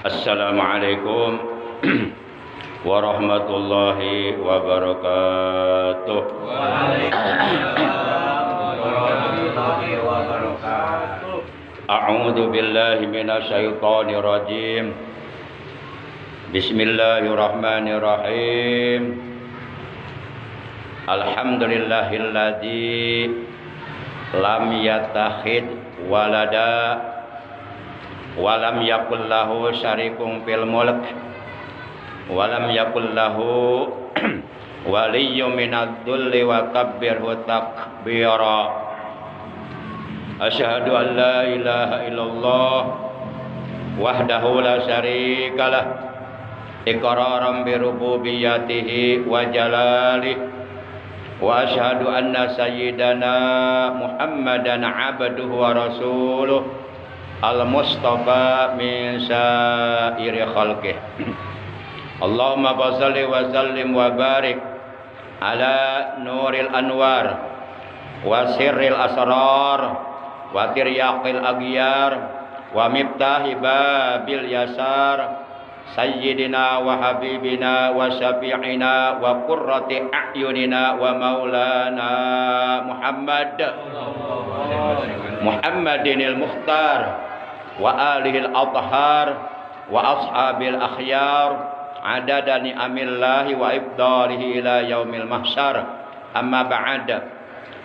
Assalamualaikum warahmatullahi wabarakatuh. Waalaikumsalam warahmatullahi wabarakatuh. A'udzu billahi minasyaitonir rajim. Bismillahirrahmanirrahim. Alhamdulillahilladzi lam yattakhid walada walam yakul lahu syarikun fil mulk walam yakul lahu waliyyun minadh-dhulli wa kabbirhu takbira. Asyhadu an la ilaha illallah wahdahu la syarikalah iqraran bi rububiyyatihi wa jalalihi wa asyhadu anna sayyidana Muhammadan abduhu wa rasuluh al-mustafa min sa'iri khalqih. Allahumma shalli wa sallim wa barik ala nuril anwar wa sirril asrar wa tiryaqil aghyar wa miftahi babil yasar sayyidina wa habibina wa syafi'ina wa qurrati a'yunina wa maulana Muhammadinil Mukhtar wa alihil athhar wa ashabil akhyar adada ni'amillahi wa ibdalihi ila yaumil mahsyar. Amma ba'd.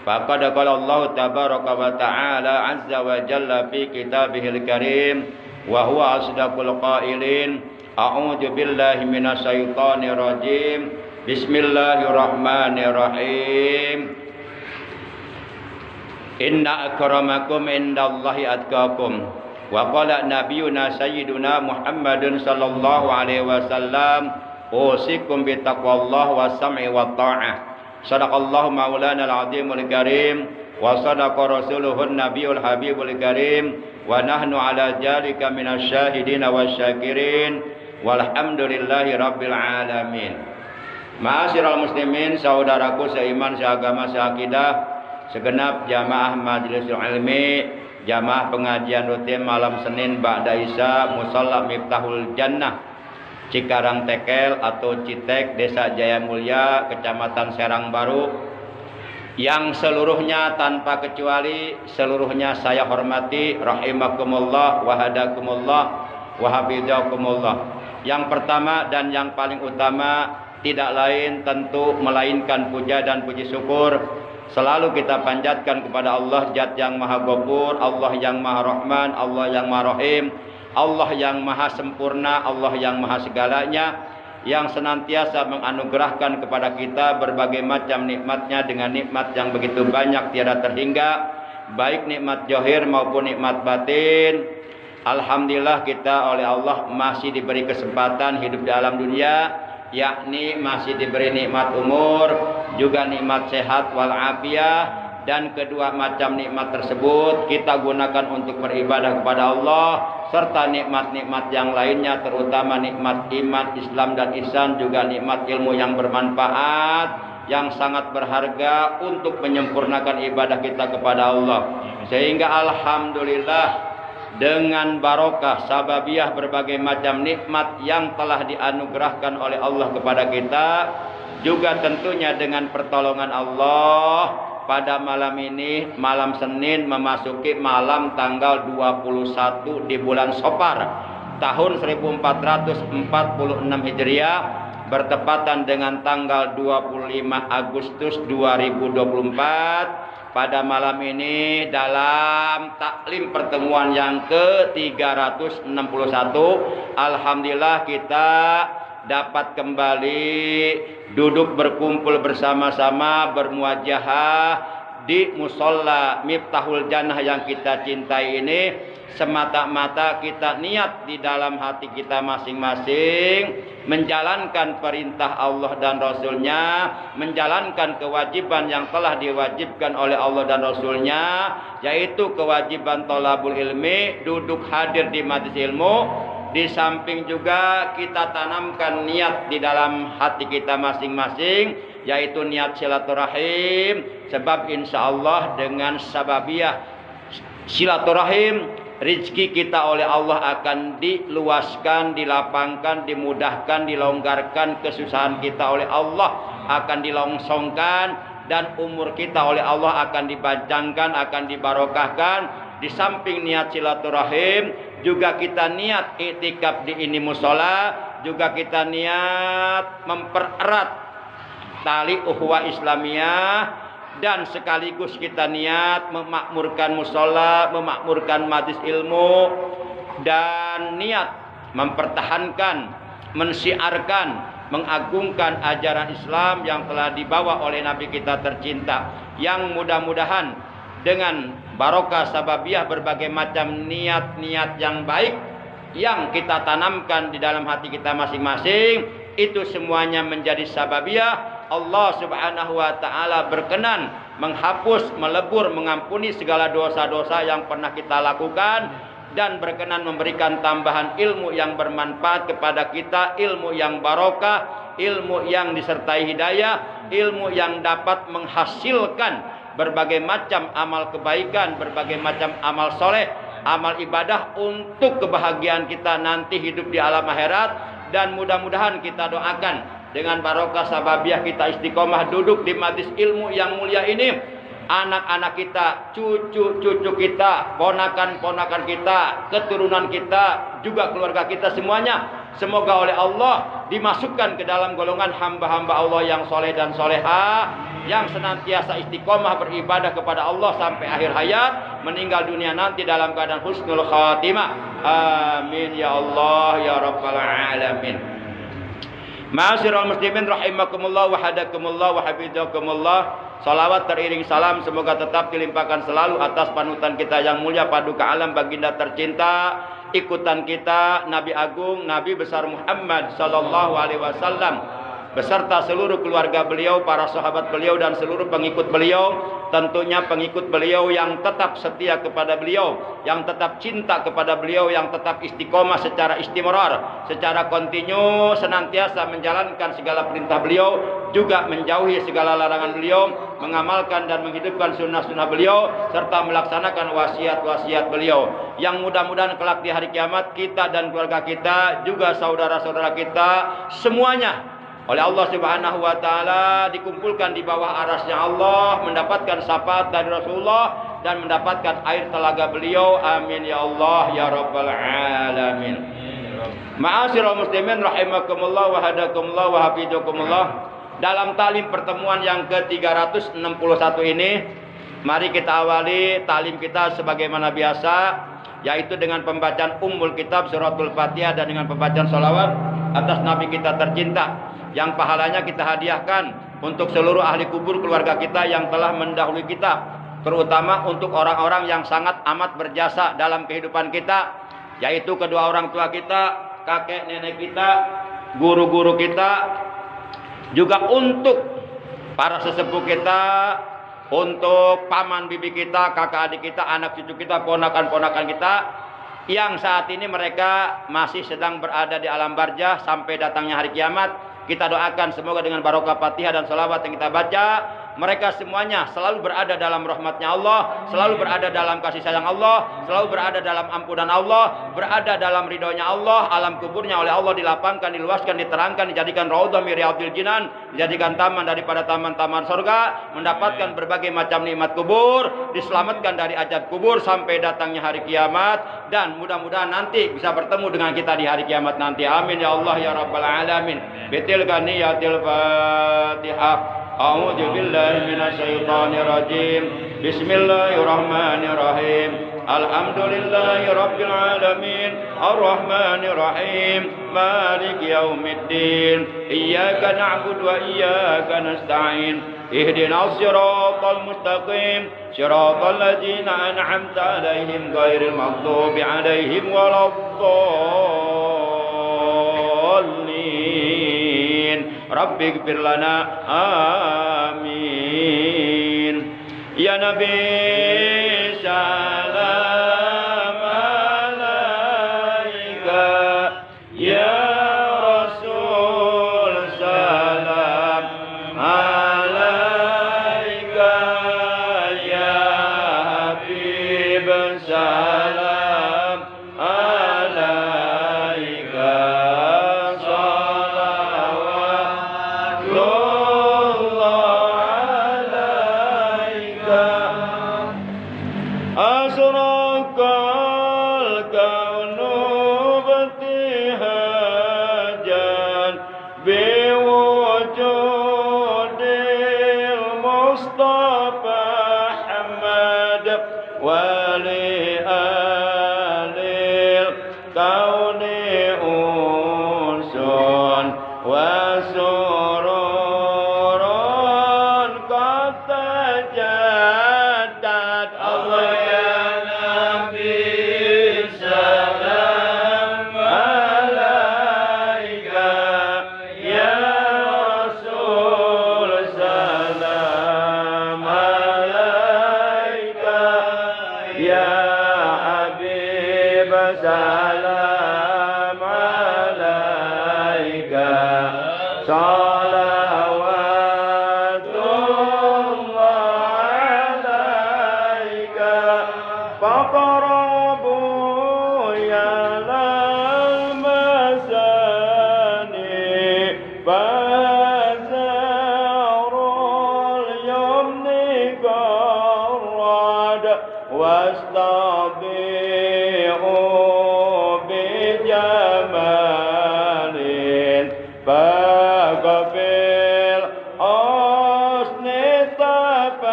Faqad qala Allah tabaraka wa ta'ala azza wa jalla fi kitabihil karim wa huwa asdaqul qailin. A'udzu billahi minasyaitonir rajim. Bismillahirrahmanirrahim. Inna akramakum indallahi atqakum. Wa qala nabiyuna sayyiduna Muhammadun sallallahu alaihi wasallam usikum bi taqwallah wa sam'i wa ta'ah. Sadaqallahu maulana al-azimul karim wa sadaqa rasuluhun nabiyul habibul karim wa nahnu ala dzalika minasyahidin wasyakirin walhamdulillahi rabbil alamin. Ma'asyiral muslimin, saudaraku seiman, seagama, seakidah, segenap jamaah Majlisul Ilmi, jamaah pengajian rutin malam Senin ba'da Isya Musalla Miftahul Jannah Cikarang Tekel atau Citek, Desa Jaya Mulya, Kecamatan Serang Baru, yang seluruhnya tanpa kecuali seluruhnya saya hormati, rahimakumullah wa hadakumullah wa hafizakumullah. Yang pertama dan yang paling utama tidak lain tentu melainkan puja dan puji syukur selalu kita panjatkan kepada Allah Zat yang Maha Ghafur, Allah yang Maha Rahman, Allah yang Maha Rahim, Allah yang Maha Sempurna, Allah yang Maha segalanya, yang senantiasa menganugerahkan kepada kita berbagai macam nikmatnya dengan nikmat yang begitu banyak tiada terhingga, baik nikmat zahir maupun nikmat batin. Alhamdulillah kita oleh Allah masih diberi kesempatan hidup di alam dunia, yakni masih diberi nikmat umur, juga nikmat sehat walafiat, dan kedua macam nikmat tersebut kita gunakan untuk beribadah kepada Allah, serta nikmat-nikmat yang lainnya terutama nikmat iman, Islam dan ihsan, juga nikmat ilmu yang bermanfaat yang sangat berharga untuk menyempurnakan ibadah kita kepada Allah. Sehingga alhamdulillah dengan barokah sababiyah berbagai macam nikmat yang telah dianugerahkan oleh Allah kepada kita, juga tentunya dengan pertolongan Allah, pada malam ini, malam Senin memasuki malam tanggal 21 di bulan Safar tahun 1446 Hijriah, bertepatan dengan tanggal 25 Agustus 2024. Pada malam ini dalam taklim pertemuan yang ke-361, alhamdulillah kita dapat kembali duduk berkumpul bersama-sama bermuajahah di Musalla Miftahul Jannah yang kita cintai ini, semata-mata kita niat di dalam hati kita masing-masing menjalankan perintah Allah dan Rasulnya, menjalankan kewajiban yang telah diwajibkan oleh Allah dan Rasulnya, yaitu kewajiban thalabul ilmi, duduk hadir di majelis ilmu. Di samping juga kita tanamkan niat di dalam hati kita masing-masing, yaitu niat silaturahim. Sebab insya Allah dengan sababiyah silaturahim rizki kita oleh Allah akan diluaskan, dilapangkan, dimudahkan, dilonggarkan. Kesusahan kita oleh Allah akan dilongsongkan, dan umur kita oleh Allah akan dipanjangkan, akan dibarokahkan. Di samping niat silaturahim, juga kita niat iktikaf di ini musola, juga kita niat mempererat tali ukhuwah Islamiyah, dan sekaligus kita niat memakmurkan musola, memakmurkan majlis ilmu, dan niat mempertahankan, mensiarkan, mengagungkan ajaran Islam yang telah dibawa oleh Nabi kita tercinta, yang mudah-mudahan dengan barokah sababiyah berbagai macam niat-niat yang baik yang kita tanamkan di dalam hati kita masing-masing, itu semuanya menjadi sababiyah Allah Subhanahu wa taala berkenan menghapus, melebur, mengampuni segala dosa-dosa yang pernah kita lakukan, dan berkenan memberikan tambahan ilmu yang bermanfaat kepada kita, ilmu yang barokah, ilmu yang disertai hidayah, ilmu yang dapat menghasilkan berbagai macam amal kebaikan, berbagai macam amal soleh, amal ibadah untuk kebahagiaan kita nanti hidup di alam akhirat. Dan mudah-mudahan kita doakan dengan barokah sababiyah kita istiqomah duduk di majlis ilmu yang mulia ini, anak-anak kita, cucu-cucu kita, ponakan-ponakan kita, keturunan kita, juga keluarga kita semuanya, semoga oleh Allah dimasukkan ke dalam golongan hamba-hamba Allah yang soleh dan soleha, yang senantiasa istiqomah beribadah kepada Allah sampai akhir hayat, meninggal dunia nanti dalam keadaan husnul khatimah. Amin ya Allah ya rabbal alamin. Ma'asyiral muslimin rahimakumullah wa hadakumullah wa hafizakumullah. Salawat teriring salam semoga tetap dilimpahkan selalu atas panutan kita yang mulia, paduka alam baginda tercinta, ikutan kita Nabi Agung, Nabi besar Muhammad sallallahu alaihi wasallam, beserta seluruh keluarga beliau, para sahabat beliau, dan seluruh pengikut beliau. Tentunya pengikut beliau yang tetap setia kepada beliau, yang tetap cinta kepada beliau, yang tetap istiqomah secara istimrar, secara kontinu, senantiasa menjalankan segala perintah beliau, juga menjauhi segala larangan beliau, mengamalkan dan menghidupkan sunnah-sunnah beliau, serta melaksanakan wasiat-wasiat beliau. Yang mudah-mudahan kelak di hari kiamat kita dan keluarga kita, juga saudara-saudara kita semuanya oleh Allah Subhanahu wa taala dikumpulkan di bawah arasnya Allah, mendapatkan syafaat dari Rasulullah dan mendapatkan air telaga beliau. Amin ya Allah ya rabbal alamin. Ma'asyiral muslimin rahimakumullah wa hadakumullah wa hafizakumullah. Dalam talim pertemuan yang ke-361 ini, mari kita awali talim kita sebagaimana biasa, yaitu dengan pembacaan Ummul Kitab Suratul Fatihah dan dengan pembacaan salawat atas Nabi kita tercinta, yang pahalanya kita hadiahkan untuk seluruh ahli kubur keluarga kita yang telah mendahului kita, terutama untuk orang-orang yang sangat amat berjasa dalam kehidupan kita, yaitu kedua orang tua kita, kakek nenek kita, guru-guru kita, juga untuk para sesepuh kita, untuk paman bibi kita, kakak adik kita, anak cucu kita, ponakan-ponakan kita, yang saat ini mereka masih sedang berada di alam barzah sampai datangnya hari kiamat. Kita doakan semoga dengan barokah Fatihah dan salawat yang kita baca, mereka semuanya selalu berada dalam rahmatnya Allah, selalu berada dalam kasih sayang Allah, selalu berada dalam ampunan Allah, berada dalam ridhonya Allah. Alam kuburnya oleh Allah dilapangkan, diluaskan, diterangkan, dijadikan raudhah min riyadhil jinan, dijadikan taman daripada taman-taman surga, mendapatkan berbagai macam nikmat kubur, diselamatkan dari azab kubur sampai datangnya hari kiamat, dan mudah-mudahan nanti bisa bertemu dengan kita di hari kiamat nanti. Amin ya Allah ya rabbal alamin. Betil ganiyatil Fatihah. A'udzu billahi minasyaitonir rajim. Bismillahirrahmanirrahim. Alhamdulillahi rabbil alamin. Arrahmanir rahim. Maliki yaumiddin. Iyyaka na'budu wa iyyaka nasta'in. Ihdinas siratal mustaqim. Siratal ladzina an'amta 'alaihim ghairil maghdubi 'alaihim waladdallin. Rabbighfir lana. Amin. Ya Nabi salam alaika, ya Rasul salam alaika, ya Habib salam أشرق الكون ابتهاجا بوجود المصطفى أحمد ولآل الكون أنس وسرور قد تجدد الله يا نبي سلام عليك يا رسول سلام عليك يا حبيب سلام عليك صلوات الله عليك فقربوا يا للمساني فزار اليمن قرد واستضيئوا بجمال فقبل حسن تفرد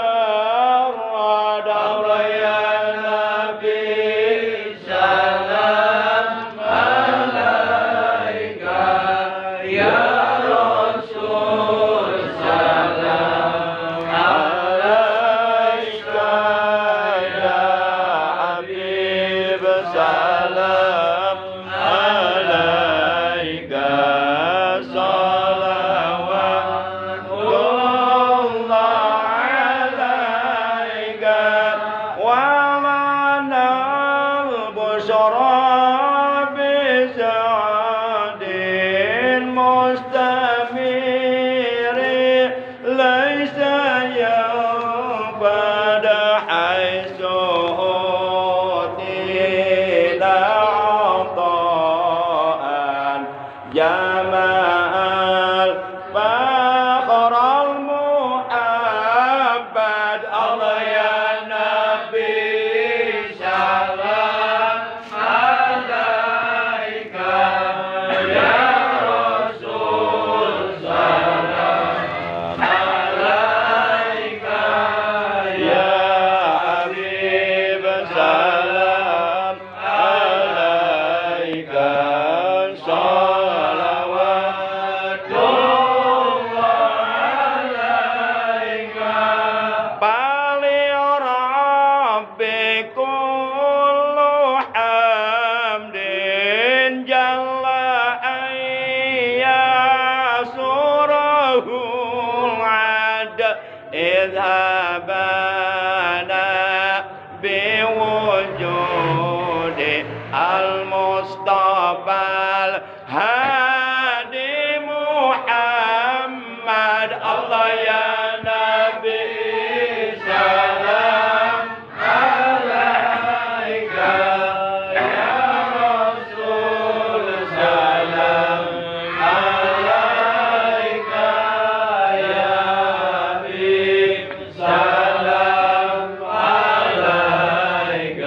الله يا نبي سلام عليك يا رسول سلام عليك يا حبيب سلام عليك صلوات الله عليك ومنى البشرى بسعد مستمر ليس ينفد حيث أوتي عطاء جمع الفخر المحبد الله يا نبي سلام عليك يا رسول سلام عليك يا حبيب سلام عليك صلوات الله عليك فلرب كل حمد جل أن يسره العد اذهبنا بوجود المصطفى الهادي محمد الله يا نبي سلام عليك يا رسول سلام عليك يا حبيب سلام عليك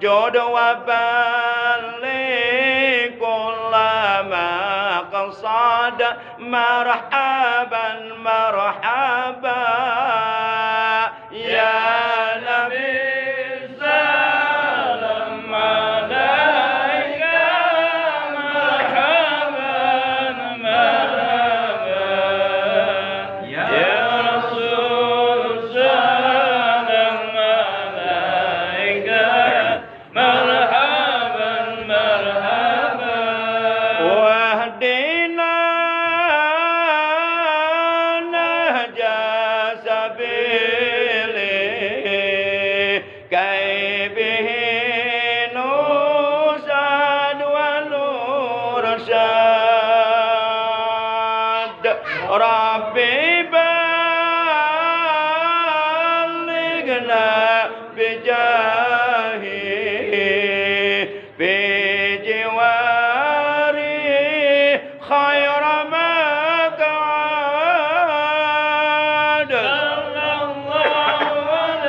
جد وبلغ كل ما قصد مرحبا مرحبا يا نبي سلام عليك مرحبا مرحبا يا رسول سلام عليك مرحبا مرحبا واهدنا نهج سبيله كي به نسعد ونرشد ربي بلغنا بجاهه في جواره خير ما قعد صلى الله على محمد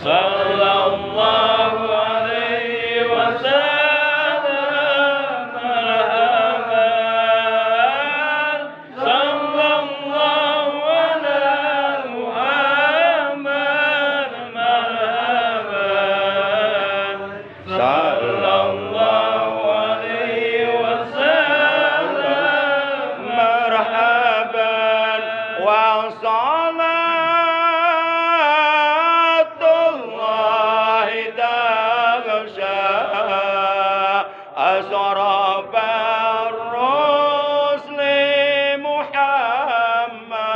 صلى الله عليه وسلم مرحبا صلى الله على محمد مرحبا صلى الله عليه وسلم مرحبا وصلاة الله تغشى أسراب الرسل محمد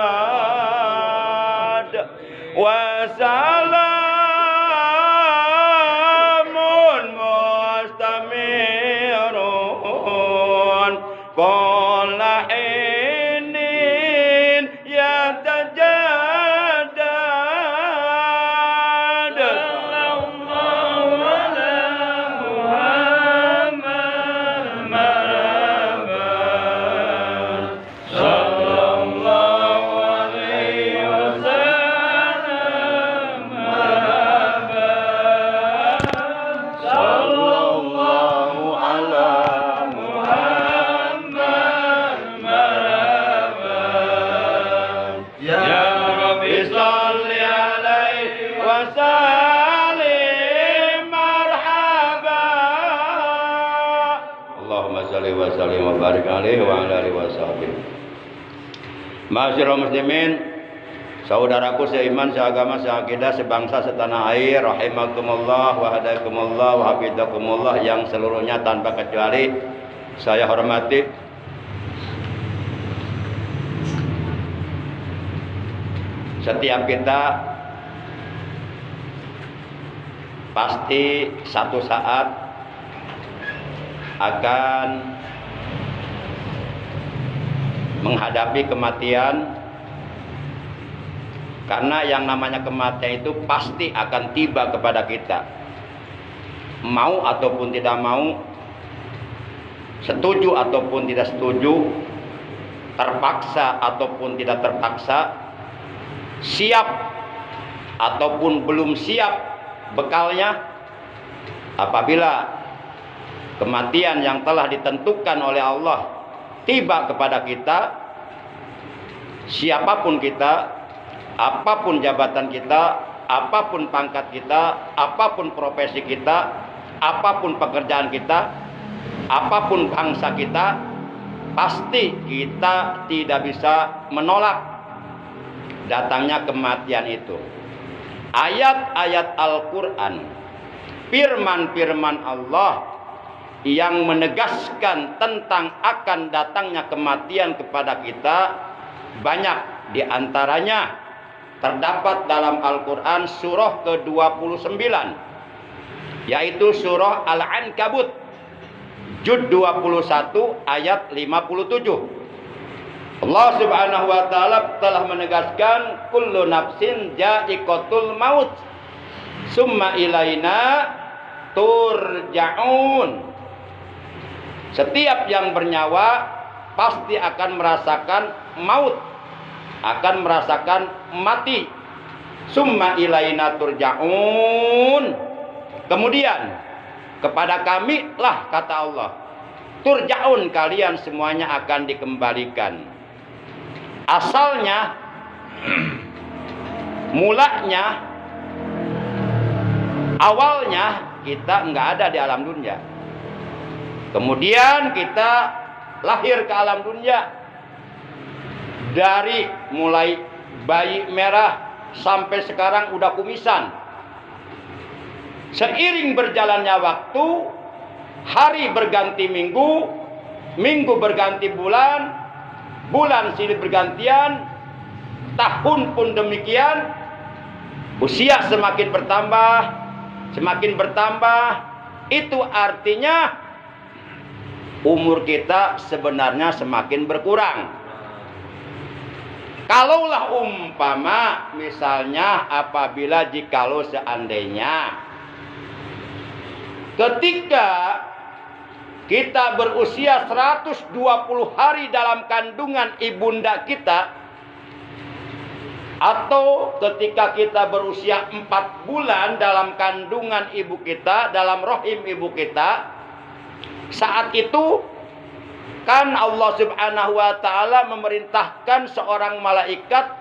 وسلام مستمر كل حين يتجدد صلى الله على محمد مرحبا صلى الله عليه وسلم مرحبا صلى الله على محمد مرحبا يا ربي صل عليه وسلم مرحبا اللهم صل وسلم وبارك عليه وعلى alihi wasallam. Ma'asyiral muslimin, saudaraku seiman, seagama, seakidah, sebangsa, setanah air, rahimakumullah wa hadakumullah wa hafizakumullah yang seluruhnya tanpa kecuali saya hormati. Setiap kita pasti satu saat akan menghadapi kematian, karena yang namanya kematian itu pasti akan tiba kepada kita, mau ataupun tidak mau, setuju ataupun tidak setuju, terpaksa ataupun tidak terpaksa, siap ataupun belum siap bekalnya. Apabila kematian yang telah ditentukan oleh Allah tiba kepada kita, siapapun kita, apapun jabatan kita, apapun pangkat kita, apapun profesi kita, apapun pekerjaan kita, apapun bangsa kita, pasti kita tidak bisa menolak datangnya kematian itu. Ayat-ayat Al-Quran, firman-firman Allah yang menegaskan tentang akan datangnya kematian kepada kita banyak. Di antaranya terdapat dalam Al-Quran surah ke-29, yaitu surah Al-Ankabut juz 21 ayat 57. Allah Subhanahu wa taala telah menegaskan kullu nafsin ja'iqatul maut summa ilaina turja'un. Setiap yang bernyawa pasti akan merasakan maut, akan merasakan mati. Summa ilaina turja'un. Kemudian kepada kami lah, kata Allah, turja'un, kalian semuanya akan dikembalikan. Asalnya, mulanya, awalnya kita nggak ada di alam dunia. Kemudian kita lahir ke alam dunia. Dari mulai bayi merah sampai sekarang udah kumisan. Seiring berjalannya waktu, hari berganti minggu, minggu berganti bulan, bulan silih bergantian, tahun pun demikian. Usia semakin bertambah, semakin bertambah. Itu artinya umur kita sebenarnya semakin berkurang. Kalaulah umpama misalnya apabila jikalau seandainya ketika kita berusia 120 hari dalam kandungan ibunda kita, atau ketika kita berusia 4 bulan dalam kandungan ibu kita, dalam rahim ibu kita, saat itu kan Allah Subhanahu wa ta'ala memerintahkan seorang malaikat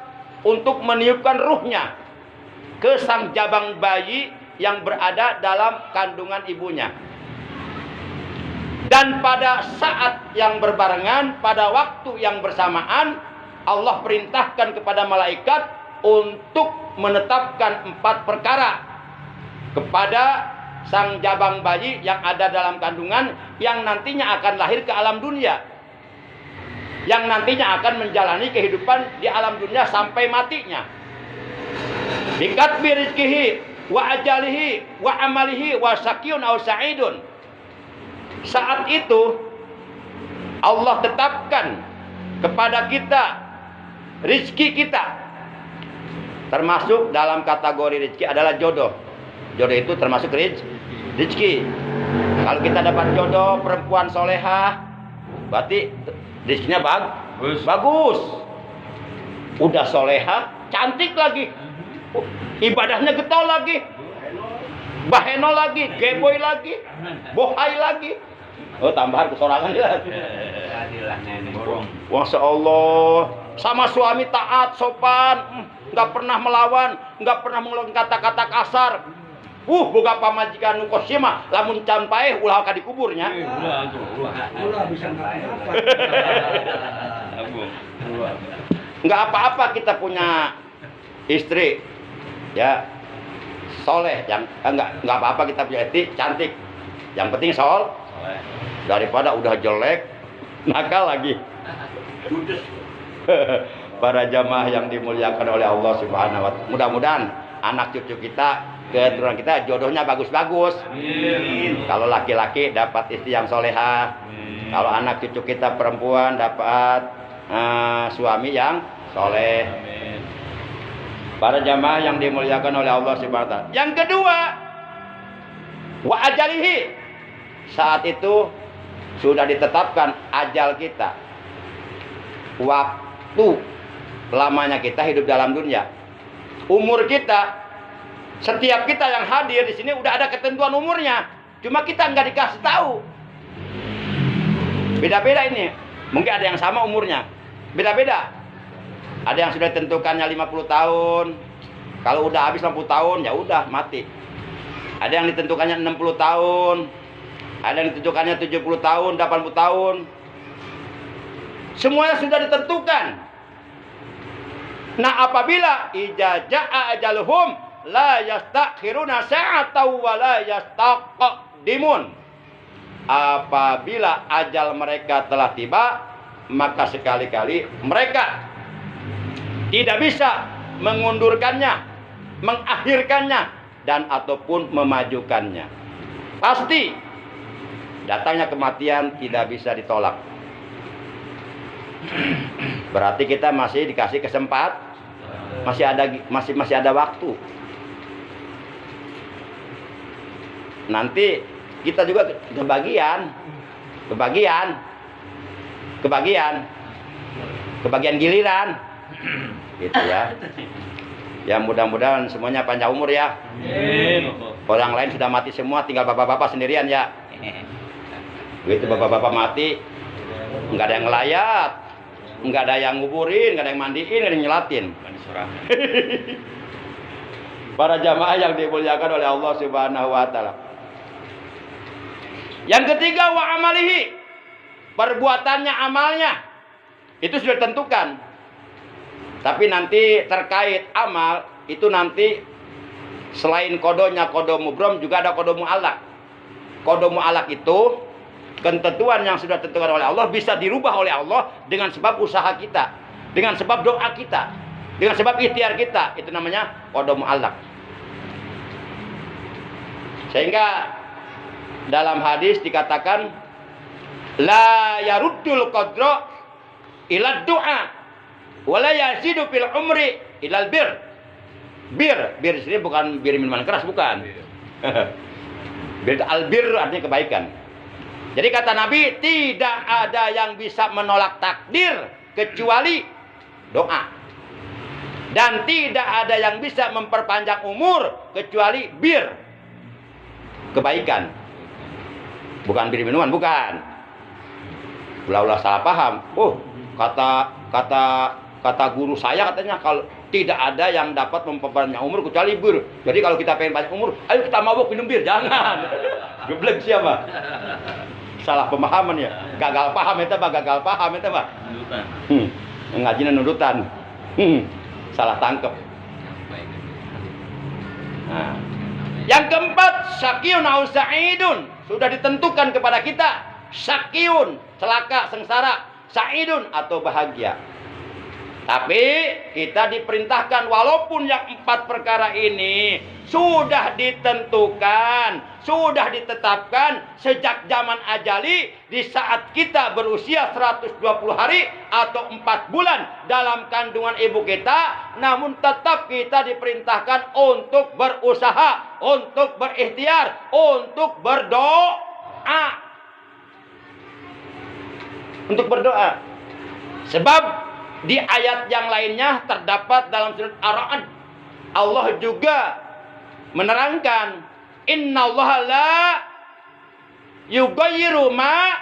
untuk meniupkan ruhnya ke sang jabang bayi yang berada dalam kandungan ibunya. Dan pada saat yang berbarengan, pada waktu yang bersamaan, Allah perintahkan kepada malaikat untuk menetapkan 4 perkara kepada sang jabang bayi yang ada dalam kandungan, yang nantinya akan lahir ke alam dunia, yang nantinya akan menjalani kehidupan di alam dunia sampai matinya. Bikatbi rizkihi wa ajalihi wa amalihi wa syaqiyun aw sa'idun. Saat itu Allah tetapkan kepada kita rizki kita. Termasuk dalam kategori rizki adalah jodoh. Jodoh itu termasuk rizki. Kalau kita dapat jodoh perempuan solehah, berarti rizkinya bagus. Udah solehah, cantik lagi, ibadahnya getol lagi, baheno lagi, geboy lagi, bohai lagi. Oh, tambahan kesorangan ya. Masya Allah. Sama suami taat, sopan, nggak pernah melawan, nggak pernah mengeluarkan kata-kata kasar. Boga pamajikan nu kosima lamun campae ulah ka dikuburnya. Ulah bisa enggak apa-apa kita punya istri ya soleh, yang enggak apa-apa kita punya istri cantik. Yang penting soleh. Daripada udah jelek nakal lagi. Para jamaah yang dimuliakan oleh Allah Subhanahu wa ta'ala. Mudah-mudahan anak cucu kita, keturunan kita jodohnya bagus-bagus. Kalau laki-laki dapat istri yang solehah. Kalau anak cucu kita perempuan dapat suami yang soleh. Para jamaah yang dimuliakan oleh Allah Subhanahu wa ta'ala. Yang kedua, wa ajalihi. Saat itu sudah ditetapkan ajal kita. Waktu lamanya kita hidup dalam dunia. Umur kita, setiap kita yang hadir di sini udah ada ketentuan umurnya. Cuma kita nggak dikasih tahu. Beda-beda ini. Mungkin ada yang sama umurnya. Beda-beda. Ada yang sudah ditentukannya 50 tahun. Kalau udah habis 50 tahun ya udah mati. Ada yang ditentukannya 60 tahun. Ada yang ditentukannya 70 tahun, 80 tahun. Semuanya sudah ditentukan. Nah, apabila ijaza'a ajaluhum la yastakhiruna sa'atan wa la yastaqdimun. Apabila ajal mereka telah tiba, maka sekali-kali mereka tidak bisa mengundurkannya, mengakhirkannya, dan ataupun memajukannya. Pasti datangnya kematian tidak bisa ditolak. Berarti kita masih dikasih kesempatan, masih ada waktu. Nanti kita juga kebagian giliran. Gitu ya. Ya mudah-mudahan semuanya panjang umur ya. Amin. Orang lain sudah mati semua, tinggal bapak-bapak sendirian ya. Begitu bapak-bapak mati, nggak ada yang ngelayat, nggak ada yang nguburin, nggak ada yang mandiin, nggak ada yang nyelatin. Para jamaah yang dimuliakan oleh Allah Subhanahu wa taala. Yang ketiga, wa amalihi. Perbuatannya, amalnya. Itu sudah ditentukan. Tapi nanti terkait amal, itu nanti selain kodonya kodo mubrom, juga ada kodo mu'alak. Kodo mu'alak itu ketentuan yang sudah ditentukan oleh Allah bisa dirubah oleh Allah dengan sebab usaha kita, dengan sebab doa kita, dengan sebab ikhtiar kita. Itu namanya kodo mu'alak. Sehingga dalam hadis dikatakan la yaruddul qadra ila du'a wala yazidu fil umri ilal bir. Bir di sini bukan bir minuman keras, bukan. Bir albir artinya kebaikan. Jadi kata Nabi, tidak ada yang bisa menolak takdir kecuali doa. Dan tidak ada yang bisa memperpanjang umur kecuali bir, kebaikan. Bukan bir minuman, bukan. Ulah salah paham. Kata guru saya katanya kalau tidak ada yang dapat memperpanjang umur kecuali bir. Jadi kalau kita pengen panjang umur, ayo kita mabuk minum bir, jangan. Geblek siapa? Salah pemahaman ya. Gagal paham itu Pak, gagal paham itu Pak. Nudutan. Ngajinya nudutan. Salah tangkep. Nah. Yang keempat, syaqiyun au sa'idun. Sudah ditentukan kepada kita, syaqiyun, celaka, sengsara, sa'idun atau bahagia. Tapi kita diperintahkan walaupun yang 4 perkara ini sudah ditentukan, sudah ditetapkan sejak zaman ajali di saat kita berusia 120 hari atau 4 bulan dalam kandungan ibu kita, namun tetap kita diperintahkan untuk berusaha, untuk berikhtiar, untuk berdoa. Untuk berdoa. Sebab di ayat yang lainnya terdapat dalam surat Ar-Ra'd, Allah juga menerangkan, innallaha la yughayyiru ma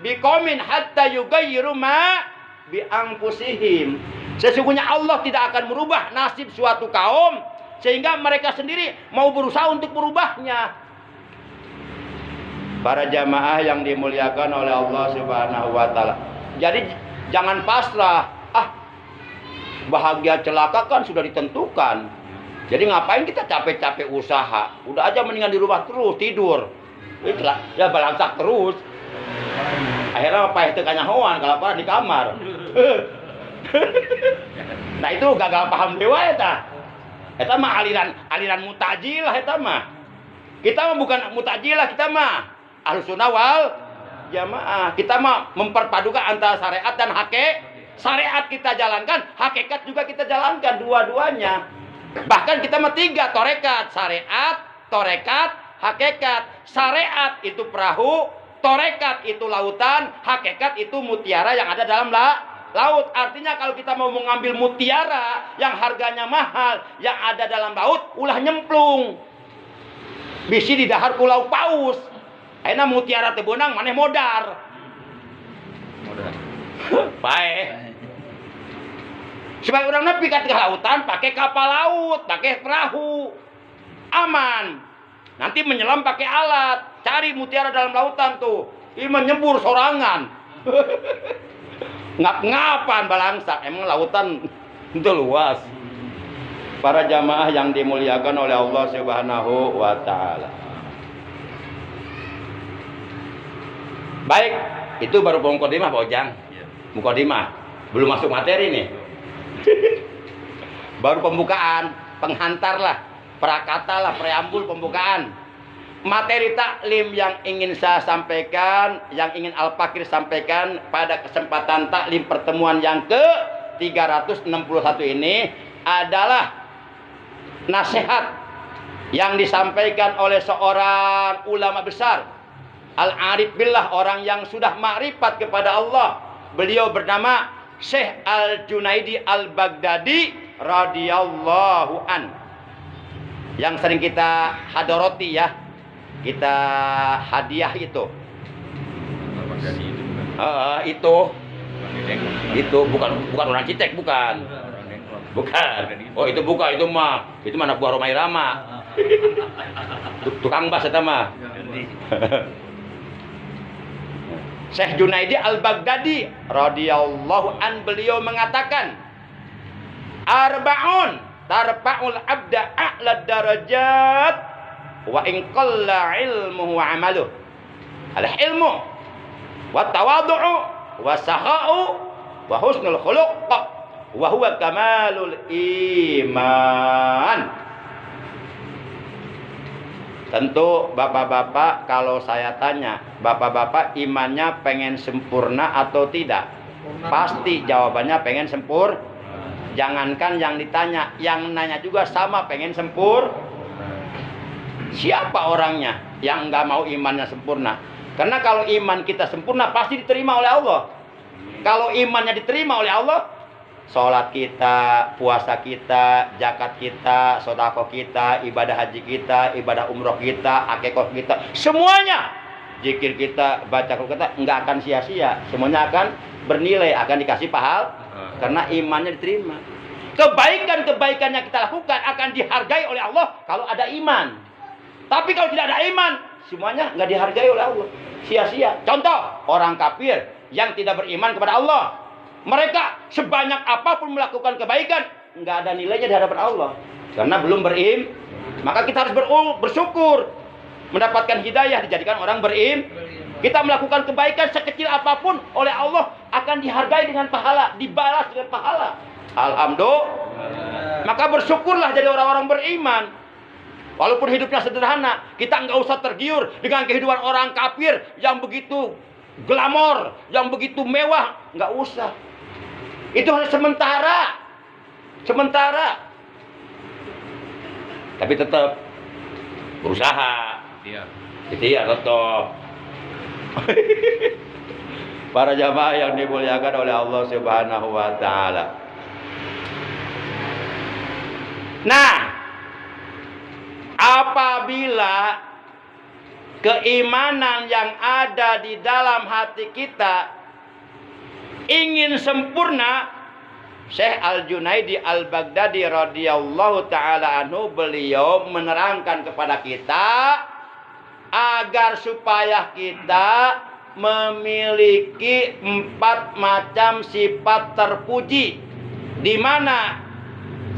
biqaumin hatta yughayyiru ma bi anfusihim. Sesungguhnya Allah tidak akan merubah nasib suatu kaum sehingga mereka sendiri mau berusaha untuk merubahnya. Para jamaah yang dimuliakan oleh Allah Subhanahu wa taala. Jadi jangan pasrah. Bahagia celaka kan sudah ditentukan. Jadi ngapain kita capek-capek usaha? Udah aja mendingan di rumah terus tidur. Ya balangsak terus. Akhirnya apa itu kanyahoan kalau apa di kamar. Nah itu gagal paham dewa eta. Eta mah aliran mutajilah eta mah. Kita mah bukan mutajilah, kita mah Ahlussunnah wal Jamaah. Kita mah memperpadukan antara syariat dan hakikat. Syariat kita jalankan, hakikat juga kita jalankan, dua-duanya. Bahkan kita mah 3 torekat, syariat, torekat, hakikat. Syariat itu perahu, torekat itu lautan, hakikat itu mutiara yang ada dalam laut. Artinya kalau kita mau mengambil mutiara yang harganya mahal, yang ada dalam laut, ulah nyemplung. Bisi di dahar pulau paus. Ayeuna mutiara teu beunang maneh modar. Bae. Supaya orang nepi ka lautan pakai kapal laut, pakai perahu. Aman. Nanti menyelam pakai alat, cari mutiara dalam lautan tuh. Ini menyembur sorangan. Ngap-ngapan balangsak, emang lautan itu luas. Para jamaah yang dimuliakan oleh Allah Subhanahu wa taala. Baik, itu baru mukadimah Pak Ojang. Mukadimah, belum masuk materi nih. Baru pembukaan, penghantar lah, prakata lah, preambul pembukaan. Materi taklim yang ingin saya sampaikan, yang ingin Al-Fakir sampaikan pada kesempatan taklim pertemuan yang ke-361 ini adalah nasihat yang disampaikan oleh seorang ulama besar, Al-Arif Billah, orang yang sudah makrifat kepada Allah. Beliau bernama Syekh Al-Junaidi Al-Baghdadi radhiyallahu an. Yang sering kita hadaroti ya. Kita hadiah itu. Itu bukan orang Citek, bukan. Oh, itu bukan, itu anak buah Romai Rama. Tukang bas eta mah. Syekh Junaidi Al-Baghdadi radhiyallahu an, beliau mengatakan, arba'un tarfa'ul abda a'la darajat wa in qalla ilmuhu wa amaluhu. Al-ilmu wa tawadhu'u wa sakha'u wa husnul khuluq wa huwa kamalul iman. Tentu bapak-bapak, kalau saya tanya, bapak-bapak imannya pengen sempurna atau tidak? Pasti jawabannya pengen sempurna. Jangankan yang ditanya, yang nanya juga sama pengen sempurna. Siapa orangnya yang nggak mau imannya sempurna? Karena kalau iman kita sempurna pasti diterima oleh Allah. Kalau imannya diterima oleh Allah, sholat kita, puasa kita, zakat kita, sedekah kita, ibadah haji kita, ibadah umroh kita, akikah kita, semuanya, zikir kita, baca Quran kita, nggak akan sia-sia. Semuanya akan bernilai, akan dikasih pahala, karena imannya diterima. Kebaikan-kebaikan yang kita lakukan akan dihargai oleh Allah kalau ada iman. Tapi kalau tidak ada iman, semuanya nggak dihargai oleh Allah, sia-sia. Contoh, orang kafir yang tidak beriman kepada Allah, mereka sebanyak apapun melakukan kebaikan, nggak ada nilainya di hadapan Allah, karena belum beriman. Maka kita harus bersyukur, mendapatkan hidayah, dijadikan orang beriman. Kita melakukan kebaikan sekecil apapun oleh Allah akan dihargai dengan pahala, dibalas dengan pahala. Alhamdulillah. Maka bersyukurlah jadi orang-orang beriman. Walaupun hidupnya sederhana, kita nggak usah tergiur dengan kehidupan orang kafir yang begitu glamor, yang begitu mewah, nggak usah. Itu hanya sementara. Tapi tetap berusaha. Iya tetap. Para jamaah yang dimuliakan oleh Allah Subhanahu wa taala. Nah, apabila keimanan yang ada di dalam hati kita ingin sempurna, Syekh Al-Junaidi Al-Baghdadi radhiyallahu taala anhu, beliau menerangkan kepada kita agar supaya kita memiliki 4 macam sifat terpuji, di mana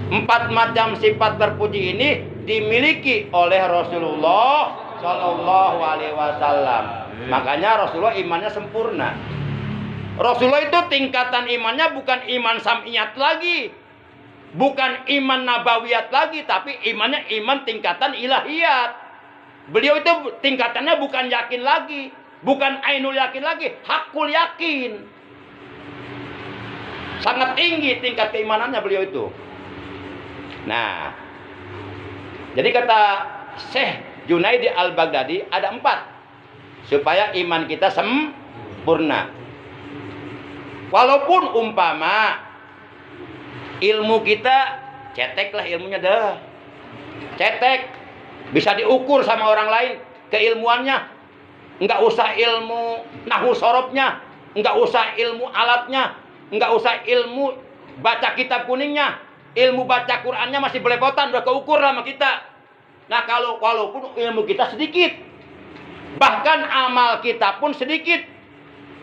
4 macam sifat terpuji ini dimiliki oleh Rasulullah Shallallahu Alaihi Wasallam. Makanya Rasulullah imannya sempurna. Rasulullah itu tingkatan imannya bukan iman sam'iyat lagi, bukan iman nabawiyat lagi, tapi imannya iman tingkatan ilahiyat. Beliau itu tingkatannya bukan yakin lagi, bukan ainul yakin lagi, hakul yakin. Sangat tinggi tingkat keimanannya beliau itu. Nah, jadi kata Syekh Junaidi Al-Baghdadi ada 4 supaya iman kita sempurna. Walaupun umpama ilmu kita cetek lah, ilmunya dah cetek, bisa diukur sama orang lain keilmuannya. Enggak usah ilmu nahwu sorobnya, enggak usah ilmu alatnya, enggak usah ilmu baca kitab kuningnya, ilmu baca Qurannya masih belepotan, udah keukur lah sama kita. Nah, kalau walaupun ilmu kita sedikit, bahkan amal kita pun sedikit,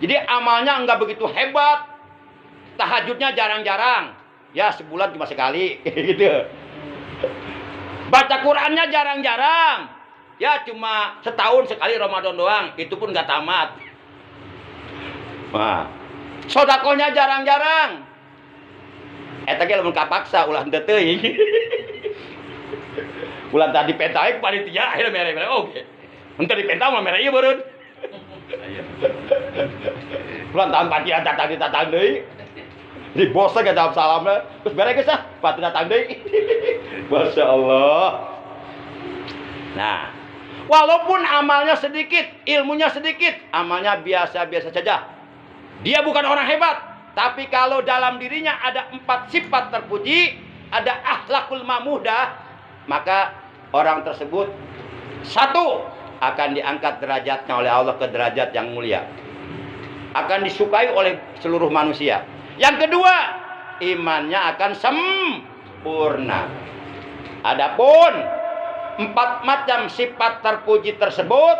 jadi amalnya enggak begitu hebat, tahajudnya jarang-jarang, ya sebulan cuma sekali, gitu. Baca Qurannya jarang-jarang, ya cuma setahun sekali Ramadan doang, itu pun nggak tamat. Nah, sodakohnya jarang-jarang. Eta ge lamun kapaksa ulah henteu teuing. Ulah tadi pentae panitia akhirnya mere-mere oge. Henteu dipenta mah mere ieu beureun. Ulah tahun panitia datang deui. Di bosnya gak jawab salamnya, terus beres geus ah, pati datang deui. Masya Allah. Nah, walaupun amalnya sedikit, ilmunya sedikit, amalnya biasa-biasa saja. Dia bukan orang hebat, Tapi kalau dalam dirinya ada 4 sifat terpuji, ada akhlakul mahmudah, maka orang tersebut satu, akan diangkat derajatnya oleh Allah ke derajat yang mulia, akan disukai oleh seluruh manusia. Yang kedua, imannya akan sempurna. Adapun 4 macam sifat terpuji tersebut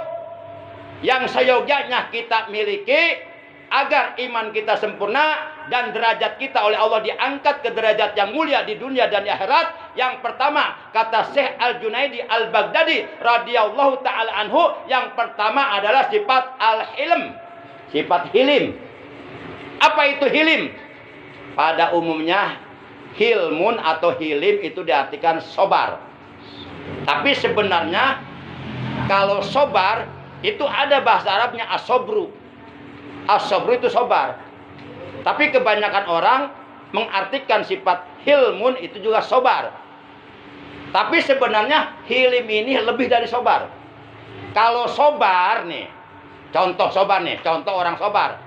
yang seyogyanya kita miliki agar iman kita sempurna dan derajat kita oleh Allah diangkat ke derajat yang mulia di dunia dan di akhirat. Yang pertama, kata Syekh Al-Junaidi Al-Baghdadi radhiyallahu taala anhu, yang pertama adalah sifat al-hilm, sifat hilim. Apa itu hilim? Pada umumnya hilmun atau hilim itu diartikan sobar. Tapi sebenarnya kalau sobar itu ada bahasa Arabnya asobru. Asobru itu sobar. Tapi kebanyakan orang mengartikan sifat hilmun itu juga sobar. Tapi sebenarnya hilim ini lebih dari sobar. Kalau sobar nih, contoh sobar nih, contoh orang sobar.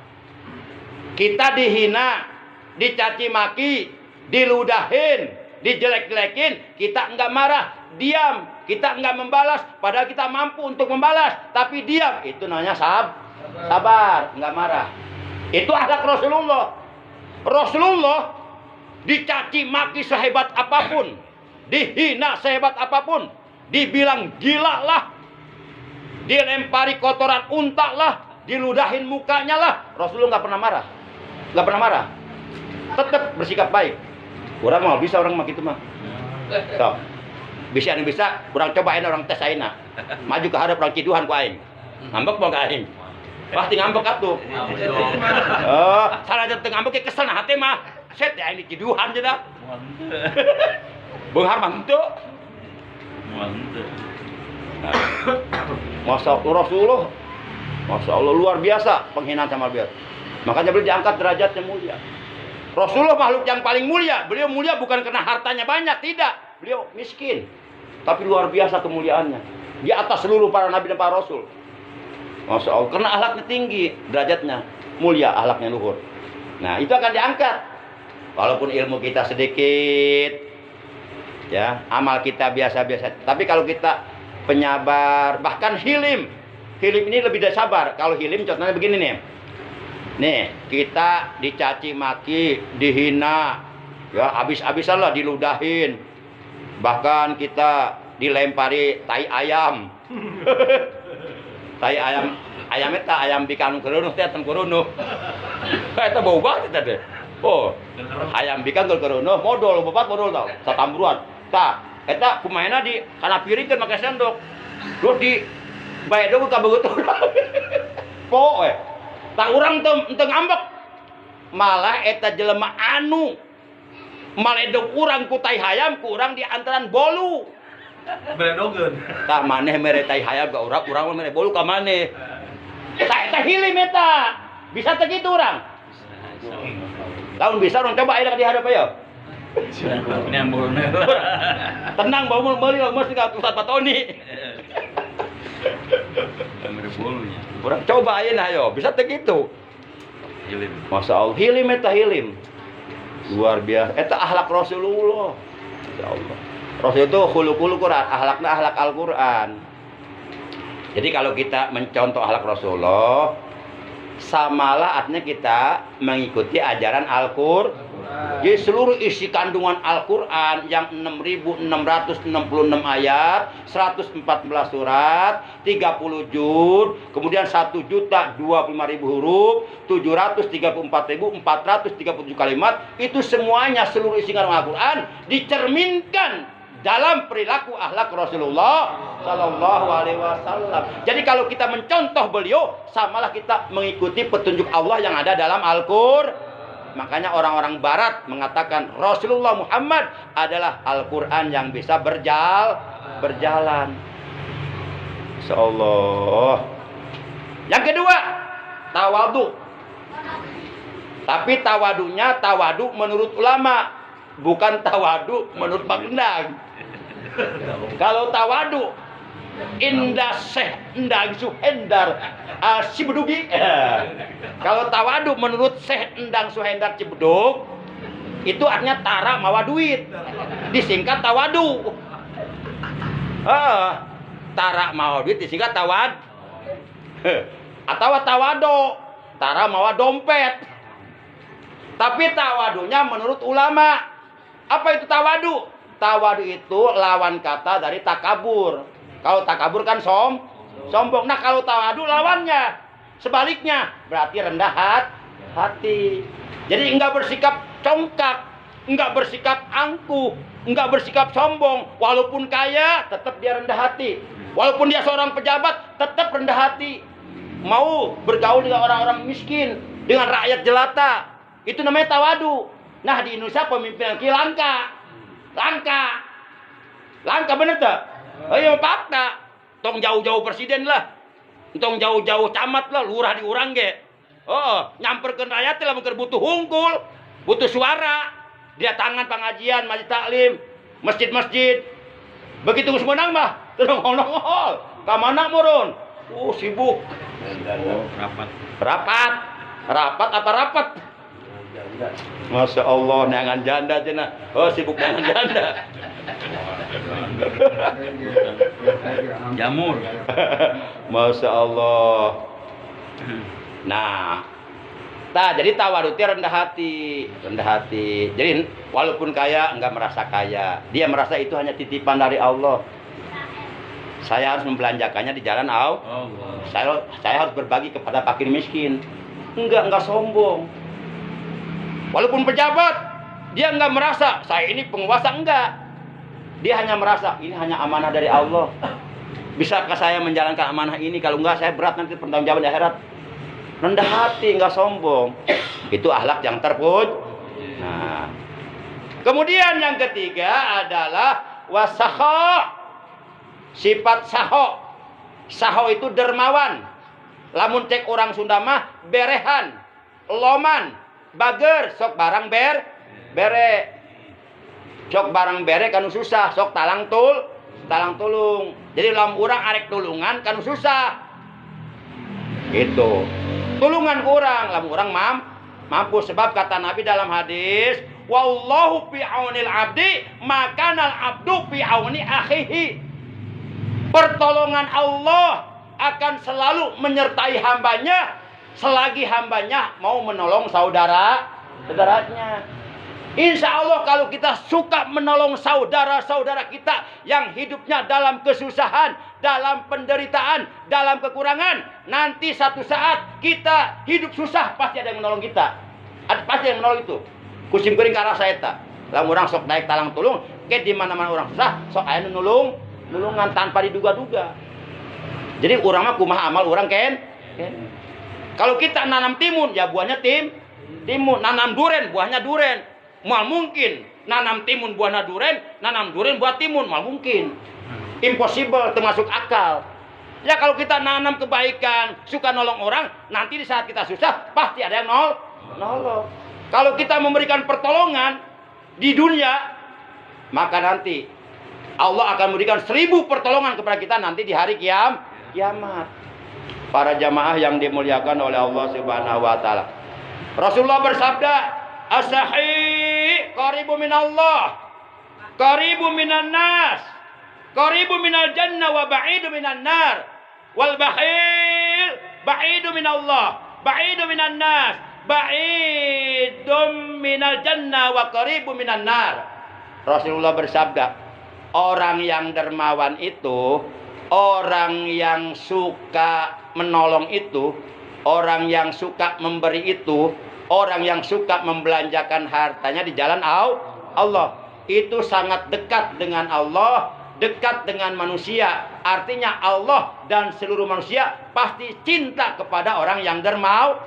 Kita dihina, dicaci maki, diludahin, dijelek-jelekin, kita enggak marah, diam, kita enggak membalas, padahal kita mampu untuk membalas, tapi diam, itu namanya sabar, enggak marah. Itu akhlak Rasulullah. Rasulullah dicaci maki sehebat apapun, dihina sehebat apapun, dibilang gila lah, dilempari kotoran unta lah, diludahin mukanya lah, Rasulullah nggak pernah marah, nggak pernah marah, tetap bersikap baik. Orang mau bisa orang mah gitu mah. So, bisa anu bisa, orang cobain orang tes aina, maju ke hadap orang ciduhan ku aing, ngambek mau ke aing. Pasti ngambek atuh. Oh, salah teu ngambek ke kesel nah hate mah. Set ya ini ciduhan je dah. Beunghar mah henteu. Masya Allah luar biasa penghinaan sama beliau. Makanya beliau diangkat derajatnya mulia. Rasulullah makhluk yang paling mulia. Beliau mulia bukan karena hartanya banyak, tidak. Beliau miskin, tapi luar biasa kemuliaannya. Di atas seluruh para nabi dan para rasul. Masya Allah, karena akhlaknya tinggi, derajatnya mulia, akhlaknya luhur. Nah, itu akan diangkat. Walaupun ilmu kita sedikit, ya, amal kita biasa-biasa. Tapi kalau kita penyabar, bahkan hilim. Hilim ini lebih dari sabar. Kalau hilim contohnya begini nih. Nih, kita dicaci maki, dihina, ya habis-habisan lah, diludahin. Bahkan kita dilempari tai ayam. Tai ayam, ayam eta ayam bikanu kerunuh teh teng kerunuh. Ka eta bau banget eta teh. Oh, ayam bikan kerunuh, modal bobat modal tau, satamburuan. Tah, eta kumaena di kana piringkeun make sendok. Terus di bae deui ka beut urang. Po we. Tah urang teu ngambek. Malah eta jelema anu maledog urang ku tai hayam, ku urang di antaran bolu. Beredogeun. Tah maneh mere tai hayam ka urang mere bolu ka maneh. Tah eta hilim eta. Bisa teh kitu urang. Lamun bisa urang coba aya di hadap aya. Tenang bau meuli mesti ka Ustaz Patoni. Urang coba ayeuna ayo, bisa teh kitu. Hilim. Masya Allah, hilim eta hilim. Luar biasa. Eta akhlak Rasulullah. Ya Allah. Rasul itu khuluqul Quran, akhlaknya akhlak Al-Quran. Jadi kalau kita mencontoh akhlak Rasulullah, samalah artinya kita mengikuti ajaran Al-Quran. Jadi seluruh isi kandungan Al-Quran yang 6.666 ayat, 114 surat, 30 juz, kemudian 1.025.000 huruf, 734.437 kalimat, itu semuanya seluruh isi kandungan Al-Quran dicerminkan dalam perilaku akhlak Rasulullah Sallallahu Alaihi Wasallam. Jadi kalau kita mencontoh beliau, samalah kita mengikuti petunjuk Allah yang ada dalam Al-Quran. Makanya orang-orang Barat mengatakan Rasulullah Muhammad adalah Al-Quran yang bisa berjalan. Insyaallah. Yang kedua, tawadu. Tapi tawadunya tawadu menurut ulama, bukan tawadu menurut Pak Gendang. Kalau tawadu Indah Syekh Endang Suhendar Cibedugi. Kalau tawadu menurut Syekh Endang Suhendar Cibedug itu artinya tara mawa duit, disingkat tawadu. Tara mawa duit disingkat tawad, atau tawado, tara mawa dompet. Tapi tawadunya menurut ulama, apa itu tawadu? Tawadu itu lawan kata dari takabur. Kalau takabur kan sombong. Nah kalau tawadu lawannya, sebaliknya berarti rendah hati. Jadi enggak bersikap congkak, enggak bersikap angkuh, enggak bersikap sombong. Walaupun kaya, tetap dia rendah hati. Walaupun dia seorang pejabat, tetap rendah hati. Mau bergaul dengan orang-orang miskin, dengan rakyat jelata, itu namanya tawadu. Nah di Indonesia pemimpin yang langka bener tak? Ayo fakta. Tong jauh-jauh presiden lah, tong jauh-jauh camat lah, lurah di urang ge. Nyamper ke rakyat lah, mungkin butuh hungkul, butuh suara. Dia tangan pengajian, majelis taklim, masjid-masjid. Begitu semenang mah, nongol. Kamana murun? Sibuk. Rapat apa rapat? Masya Allah, neangan janda cina. Sibuk neangan janda. Jamur. Masya Allah. Nah, jadi tawadu itu rendah hati. Jadi walaupun kaya enggak merasa kaya, dia merasa itu hanya titipan dari Allah. Saya harus membelanjakannya di jalan Allah. Saya harus berbagi kepada fakir miskin. Enggak sombong. Walaupun pejabat, dia enggak merasa saya ini penguasa, enggak. Dia hanya merasa ini hanya amanah dari Allah. Bisakah saya menjalankan amanah ini? Kalau enggak, saya berat nanti pertanggungjawaban di akhirat. Rendah hati, enggak sombong. Itu akhlak yang terpuji. Nah, kemudian yang ketiga adalah wasakho. Sifat saho. Saho itu dermawan. Lamun cek orang Sunda mah berehan, loman, bager, sok barang bere. Sok barang bere kanu susah, sok talang tulung. Jadi lamun urang arek tulungan kanu susah. Gitu. Tulungan kurang, lamun urang mampu, sebab kata Nabi dalam hadis, wallahu fi aunil abdi, makanal abdu fi auni akhihi. Pertolongan Allah akan selalu menyertai hambanya selagi hambanya mau menolong saudaranya. Insya Allah kalau kita suka menolong saudara-saudara kita yang hidupnya dalam kesusahan, dalam penderitaan, dalam kekurangan, nanti satu saat kita hidup susah pasti ada yang menolong kita. Pasti ada yang menolong itu. Kusim kering ke arah saya tak. Lalu orang sok naik talang tulung, ke di mana-mana orang susah, sok aya nulungan tanpa diduga-duga. Jadi orang mah kumaha amal orang ken. Kalau kita nanam timun, ya buahnya timun. Nanam duren, buahnya duren. Mal mungkin nanam timun buahnya duren, nanam duren buah timun, mal mungkin. Impossible, termasuk akal. Ya kalau kita nanam kebaikan, suka nolong orang, nanti di saat kita susah pasti ada yang nolong. Kalau kita memberikan pertolongan di dunia, maka nanti Allah akan memberikan 1000 pertolongan kepada kita nanti di hari kiamat. Para jamaah yang dimuliakan oleh Allah Subhanahu wa taala. Rasulullah bersabda, "As-sahih qaribu minallah, qaribu minan nas, qaribu minal jannah wa ba'idu minan nar, wal bakhil ba'idu minallah, ba'idu minan nas, ba'idum minal jannah wa qaribu minan nar." Rasulullah bersabda, orang yang dermawan itu, orang yang suka menolong itu, orang yang suka memberi itu, orang yang suka membelanjakan hartanya di jalan Allah, itu sangat dekat dengan Allah, dekat dengan manusia. Artinya Allah dan seluruh manusia pasti cinta kepada orang yang dermawan.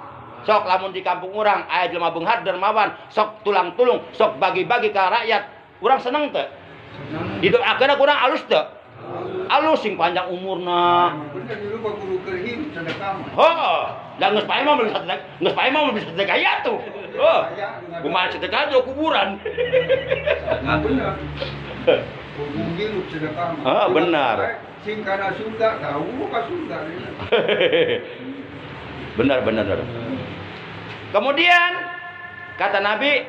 Sok lamun di kampung orang aya jelema beunghar dermawan, sok tulang tulung, sok bagi-bagi ke rakyat. Urang seneng teu? Didoakeun kurang alus teu? Alus sing panjang umurna. Bener dulu gua kudu kerhim sedekah mah. Da geus pae mah bisa sedekah, geus pae mah bisa sedekah ya tuh. Kumaha sedekah do kuburan. Nah bener. Hidup sedekah mah. Benar. Sing kana surga tahu ka surga. Benar. Kemudian kata Nabi,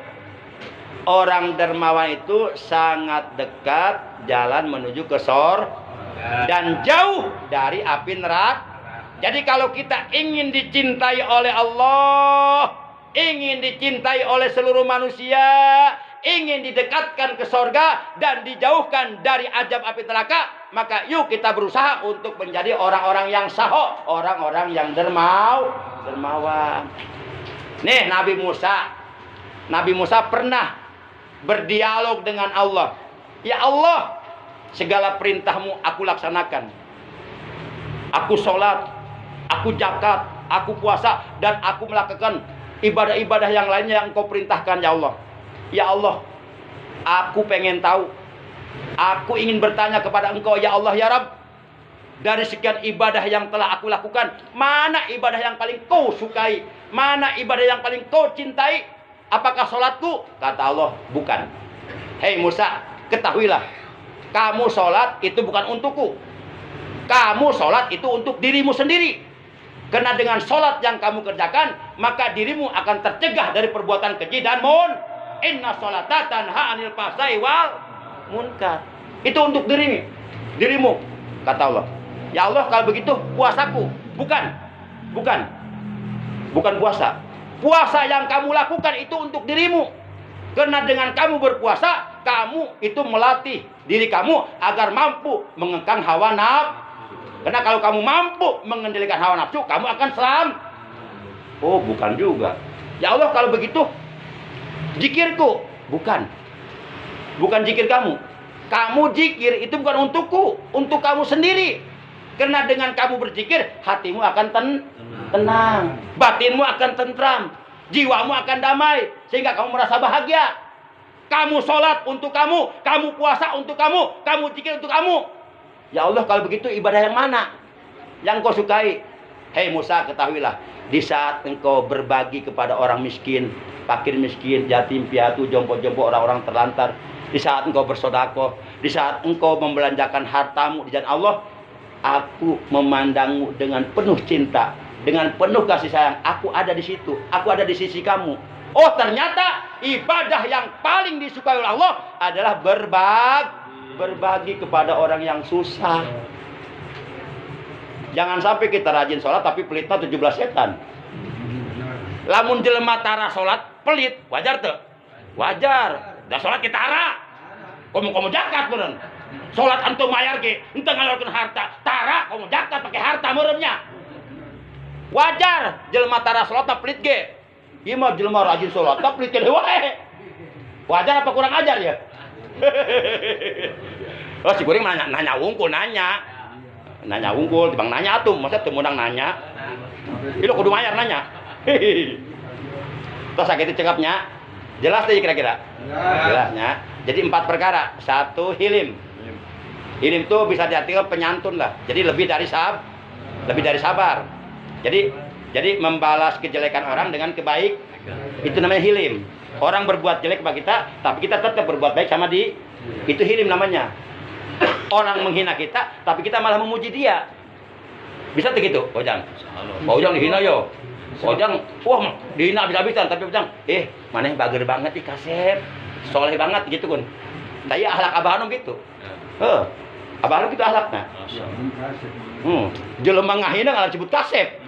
orang dermawan itu sangat dekat jalan menuju ke surga dan jauh dari api neraka. Jadi kalau kita ingin dicintai oleh Allah, ingin dicintai oleh seluruh manusia, ingin didekatkan ke surga dan dijauhkan dari azab api neraka, maka yuk kita berusaha untuk menjadi orang-orang yang sahih, orang-orang yang dermawan. Nih Nabi Musa pernah berdialog dengan Allah. Ya Allah, segala perintahmu aku laksanakan. Aku sholat, aku zakat, aku puasa, dan aku melakukan ibadah-ibadah yang lainnya yang engkau perintahkan ya Allah. Ya Allah, aku pengen tahu. Aku ingin bertanya kepada engkau ya Allah ya Rabb. Dari sekian ibadah yang telah aku lakukan, mana ibadah yang paling kau sukai? Mana ibadah yang paling kau cintai? Apakah sholatku? Kata Allah, bukan. Hei Musa, ketahuilah. Kamu sholat itu bukan untukku. Kamu sholat itu untuk dirimu sendiri. Karena dengan sholat yang kamu kerjakan, maka dirimu akan tercegah dari perbuatan keji dan inna sholata tanha anil fahsai wal munkar. Itu untuk dirimu, kata Allah. Ya Allah, kalau begitu puasaku bukan puasa. Puasa yang kamu lakukan itu untuk dirimu. Karena dengan kamu berpuasa, kamu itu melatih diri kamu agar mampu mengekang hawa nafsu. Karena kalau kamu mampu mengendalikan hawa nafsu, kamu akan selamat. Oh, bukan juga. Ya Allah, kalau begitu zikirku bukan zikir kamu. Kamu zikir itu bukan untukku, untuk kamu sendiri. Karena dengan kamu berzikir, hatimu akan tenang, batinmu akan tentram, jiwamu akan damai, sehingga kamu merasa bahagia. Kamu sholat untuk kamu puasa untuk kamu zikir untuk kamu. Ya Allah, kalau begitu ibadah yang mana yang kau sukai? Hei Musa, ketahuilah, di saat engkau berbagi kepada orang miskin, fakir miskin, yatim piatu, jompo-jompo, orang-orang terlantar, di saat engkau bersedekah, di saat engkau membelanjakan hartamu di jalan Allah, aku memandangmu dengan penuh cinta, dengan penuh kasih sayang. Aku ada di situ, aku ada di sisi kamu. Oh, ternyata ibadah yang paling disukai oleh Allah adalah berbagi kepada orang yang susah. Jangan sampai kita rajin sholat tapi pelitnya 17 setan. Lamun jelema tara sholat pelit, wajar tuh? Wajar. Dah sholat kita tara. Kamu zakat beneran. Sholat antum mayar ge, ente ngalorkeun harta. Tara kamu zakat pakai harta meremnya. Wajar jelema tara sholat pelit ge. Ieu mah jelema rajin sholat pelit ge wae. Wajar apa kurang ajar ya? Oh, si kuring nanya wungkul tibang nanya atuh, masa teu meunang nanya. Ieu kudu mayar nanya. Terus sakitu cekapnya. Jelas teh kira-kira? Jelasnya. Jadi 4 perkara. 1, hilim. Hilim itu bisa diartikan penyantun lah. Jadi lebih dari sabar. Jadi membalas kejelekan orang dengan kebaik. Itu namanya hilim. Orang berbuat jelek kepada kita, tapi kita tetap berbuat baik sama dia. Itu hilim namanya. Orang menghina kita, tapi kita malah memuji dia. Bisa tuh gitu, Ojang? Ojang dihina yo. Ojang, wah dihina habis-habisan, tapi Ojang, maneh bager banget ih Kasep. Soleh banget gitu kan. Tapi akhlak Abah Hanum gitu. Abah Hanum gitu akhlakna. Jelema ngahina ngaran disebut Kasep.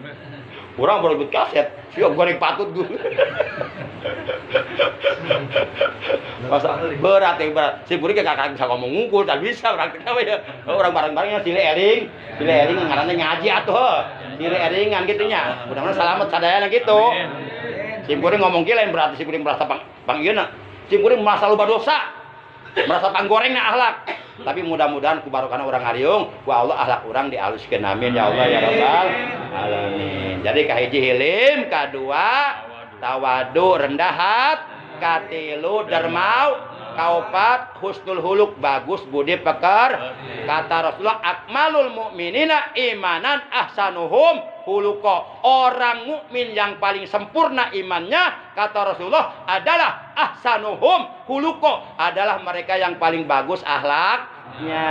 Urang baru disebut Kasep. Yo goreng patut gue. Masa berat. Si Buri kakak bisa ngomong ngukul, tak bisa praktek apa ya. Orang bareng-barengnya Sile Ering ngaranna ngaji atuh. Sile Eringan gitunya. Mudah-mudahan selamat sadayana gitu. Si Buri ngomong ki lain berarti si Buri merasa pang ieuna. Si Buri merasa loba dosa. Merasa panggorengna akhlak. Tapi mudah-mudahan ku barokahna urang ngariung, ku Allah akhlak urang dialuskeun amin ya Allah ya rabbal alamin. Jadi kahiji hilim, kadua tawadu rendah hati, katilu dermau, kaopat husnul huluk bagus budi peker. Kata Rasulullah, akmalul mu'minina imanan ahsanuhum huluko. Orang mukmin yang paling sempurna imannya, kata Rasulullah, adalah ahsanuhum khuluqa, adalah mereka yang paling bagus akhlaknya.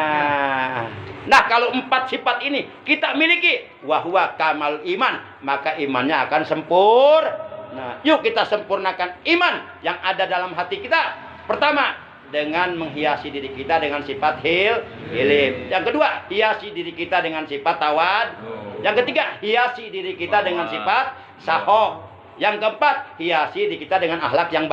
Nah, kalau 4 sifat ini kita miliki, wahwa kamal iman, maka imannya akan sempurna. Nah, yuk kita sempurnakan iman yang ada dalam hati kita. Pertama, dengan menghiasi diri kita dengan sifat hilm. Yang kedua, hiasi diri kita dengan sifat tawad. Yang ketiga, hiasi diri kita dengan sifat saho. Yang keempat, hiasi diri kita dengan akhlak yang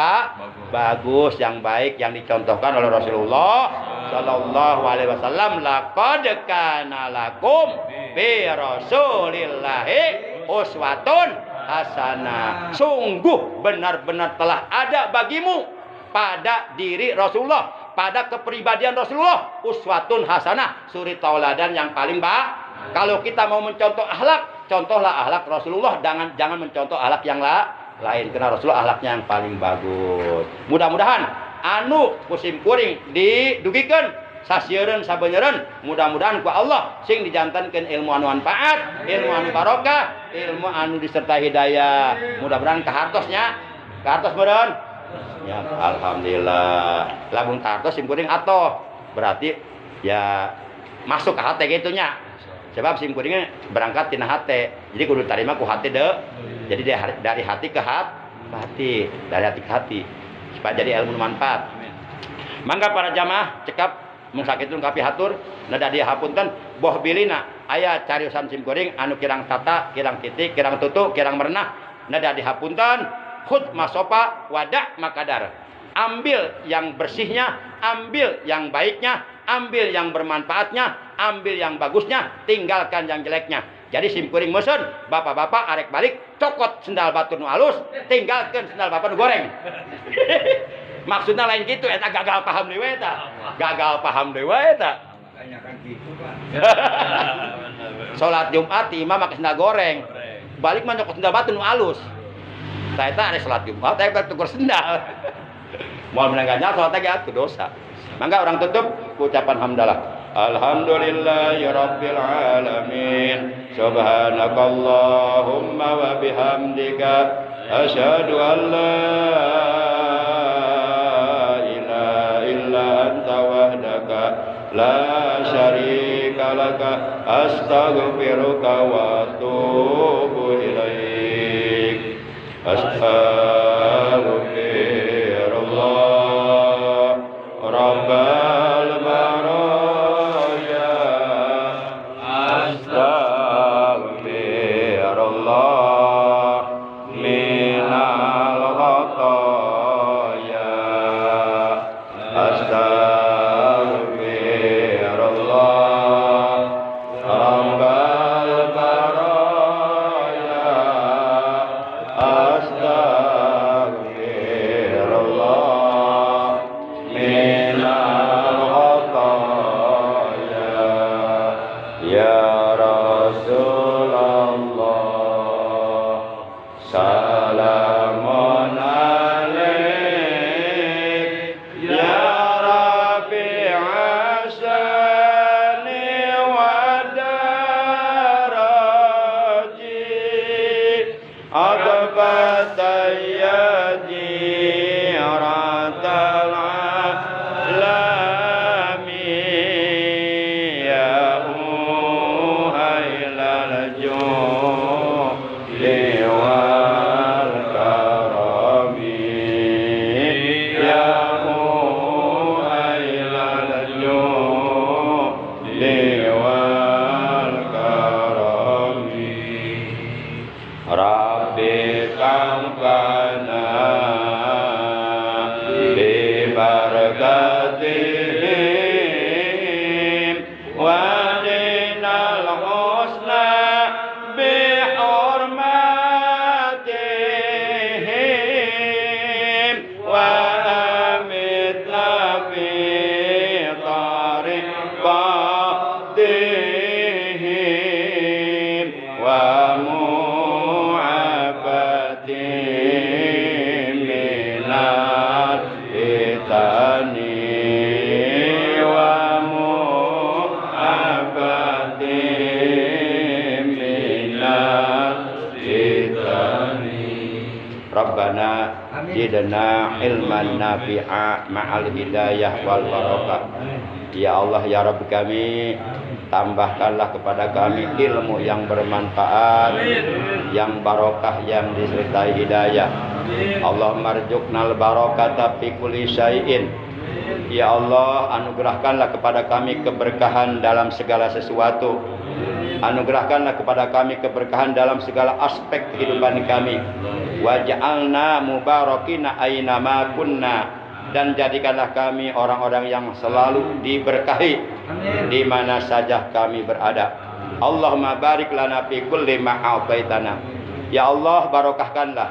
bagus, yang baik, yang dicontohkan oleh Rasulullah sallallahu alaihi wasallam. Laqad kana lakum fi Rasulillahi uswatun hasanah. Sungguh benar-benar telah ada bagimu pada diri Rasulullah, pada kepribadian Rasulullah, uswatun hasanah, suri tauladan yang paling baik. Kalau kita mau mencontoh akhlak, contohlah akhlak Rasulullah, jangan mencontoh akhlak yang lain, karena Rasulullah akhlaknya yang paling bagus. Mudah-mudahan anu musim kuring didugikeun sasieun sabeuneureun, mudah-mudahan ku Allah sing dijantankeun ilmu anu manfaat, ilmu anu barokah, ilmu anu disertai hidayah. Mudah-mudahan kahartosnya, kahartos meureun. Ya, alhamdulillah. Lamun kahartos sim kuring atoh, berarti ya masuk ke hati gitunya. Sebab sim kuringnya berangkat tina hati. Jadi kudu tarima ku hati deh. Jadi dari hati ke hati, dari hati ke hati. Supaya jadi ilmu manfaat. Mangga para jamaah cekap mung sakitun kapi hatur nada dia hapunten boh bilina aya cariusan sim kuring anu kirang tata, kirang titik, kirang tutu, kirang merenah nada dihapunten khud masopa wadah makadar. Ambil yang bersihnya, ambil yang baiknya, ambil yang bermanfaatnya, ambil yang bagusnya, tinggalkan yang jeleknya. Jadi sim kuring meuseun, bapak-bapak arek balik cokot sendal batu nu alus, tinggalkan sendal bapak nu goreng. Maksudnya lain gitu, eta gagal paham dewe eta. Gagal paham dewe eta. Makanya kan gitu, Pak. Salat Jumat imam make sendal goreng. Balik mah nyokot sendal batu nu alus. Tah eta ari salat Jumat teh tukur sendal. Moal menanggalnya salat teh atuh dosa. Mangga orang tutup ucapan hamdalah. Alhamdulillahi rabbil alamin. Subhanakallahumma wa bihamdika asyhadu an la ilaha illa anta wahdaka la syarika laka astaghfiruka wa atubu ilaik. Astaghfirullah rabbal baraya. Astaghfirullah minal khataya. Astaghfirullah rabbal baraya. Astaghfirullah minal khataya. Ya Rasulullah salamun alaik ya rafi'asani wa daraji adbatayadi ratal alami ya uhailal judi wal karami ya uhailal judi wal karami. Rabbi kampana bi barakatihim wa dinal husna bi hurmatihim wa amitna fi tariqatihim wa minat itani wa mu'abati minat itani. Rabbana zidna ilman nafi'a ma'al hidayah wal barakah. Ya Allah ya Rabb kami, tambahkanlah kepada kami ilmu yang bermanfaat, yang barokah, yang disertai hidayah. Allahumma rzuqnal barakata fi kulli syai'in. Ya Allah, anugerahkanlah kepada kami keberkahan dalam segala sesuatu. Anugerahkanlah kepada kami keberkahan dalam segala aspek kehidupan kami. Waj'alna mubarakina aina ma kunna. Dan jadikanlah kami orang-orang yang selalu diberkahi di mana saja kami berada. Allahumma barik lana fi kulli ma a'taitana. Ya Allah, barokahkanlah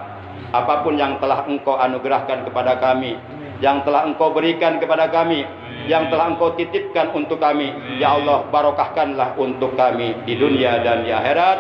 apapun yang telah Engkau anugerahkan kepada kami, yang telah Engkau berikan kepada kami, yang telah Engkau titipkan untuk kami. Ya Allah, barokahkanlah untuk kami di dunia dan di akhirat.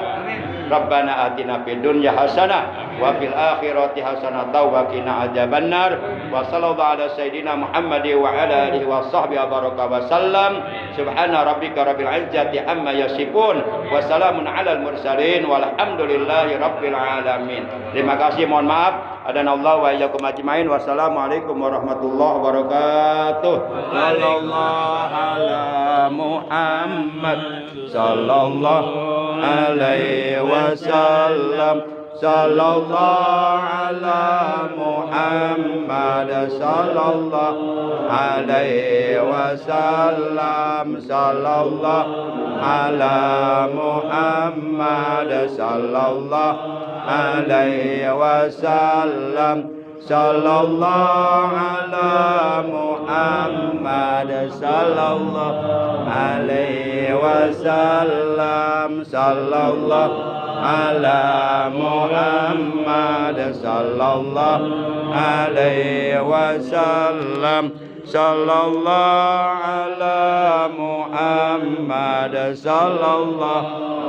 Rabbana atina fid dunya hasanah wa fil akhirati hasanah wa qina adzabannar. Wa sallallahu ala sayidina Muhammad wa ala alihi wa sahbihi baraka wa sallam. Subhana rabbika rabbil izzati amma yasifun wa salamun alal mursalin walhamdulillahi rabbil alamin. Terima kasih, mohon maaf. Adanallahu wa iyyakum ajmain. Wassalamualaikum warahmatullahi wabarakatuh. Sallallahu ala Muhammad sallallahu alaihi wasallam. Sallallahu ala Muhammad sallallahu alaihi wasallam. Sallallahu ala Muhammad sallallahu alaihi wasallam. Sallallahu ala Muhammad sallallahu alaihi wasallam. Sallallahu ala Muhammad sallallahu alaihi wasallam. Sallallahu ala Muhammad sallallahu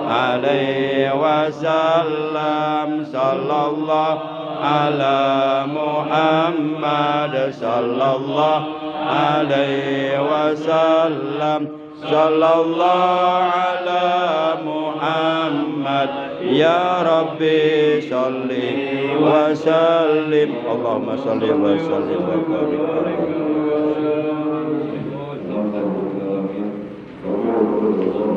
alaihi wasallam. Sallallahu ala Muhammad sallallahu alaihi wasallam. Sallallahu ala Muhammad. Ya Rabbi salli wa sallim. Allahumma salli wa sallim wa barik.